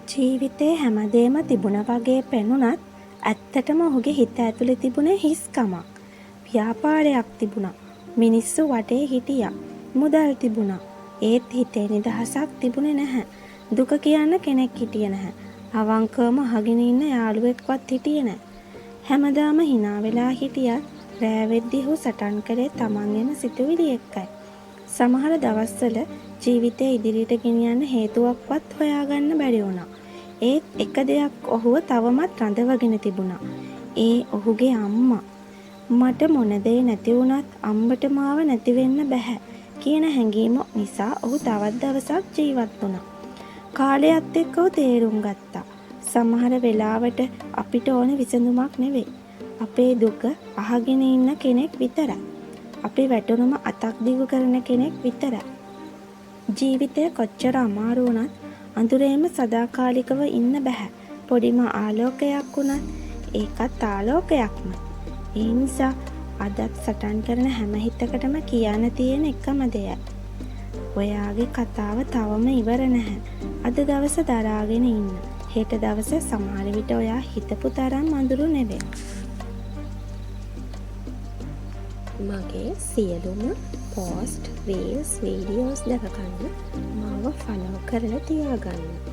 ජීවිතේ හැමදේම තිබුණ වගේ පෙනුනත් ඇත්තටම ඔහුගේ හිත ඇතුලේ තිබුණේ හිස්කමක්. ව්‍යාපාරයක් තිබුණා. මිනිස්සු වටේ හිටියා. මුදල් තිබුණා. ඒත් හිතේ නිදහසක් තිබුණේ නැහැ. දුක කියන්න කෙනෙක් හිටියේ නැහැ. අවංකවම අහගෙන ඉන්න යාළුවෙක්වත් හිටියේ නැහැ. හැමදාම hina වෙලා හිටියත් රෑ වෙද්දි ඔහු සටන් කරේ තමන්ගේම සිතුවිලි එක්කයි. සමහර දවස්වල ජීවිතේ ඉදිරියට ගෙනියන්න හේතුවක්වත් හොයාගන්න බැරි වුණා. ඒත් එක දෙයක් ඔහුව තවමත් රඳවගෙන තිබුණා. ඒ ඔහුගේ අම්මා. මට මොන දේ නැති වුණත් අම්මට මාව නැති වෙන්න බෑ කියන හැඟීම නිසා ඔහු තවත් දවසක් ජීවත් වුණා. කාලයත් එක්ක ඔහු තේරුම් ගත්තා. සමහර වෙලාවට අපිට ඕන විසඳුමක් නෙවෙයි. අපේ දුක අහගෙන ඉන්න කෙනෙක් විතරයි. අපි වැටුනම අතක් දිගු කරන කෙනෙක් විතරයි. ජීවිතය කොච්චර අමාරු වුණත් අඳුරේම සදාකාලිකව ඉන්න බෑ. පොඩිම ආලෝකයක් වුණත් ඒකත් ආලෝකයක්ම. ඒ නිසා අදත් සටන් කරන හැම හිතකටම කියන්න තියෙන එකම දෙයයි. ඔයාගේ කතාව තවම ඉවර නැහැ. අද දවස දරාගෙන ඉන්න. හෙට දවසේ සමහර විට ඔයා හිතපු තරම් අඳුරු නෙවෙයි. මගේ සියලුම පෝස්ට්, රීල්ස්, වීඩියෝස් දැක ගන්න මාව ෆලෝ කරලා තියාගන්න.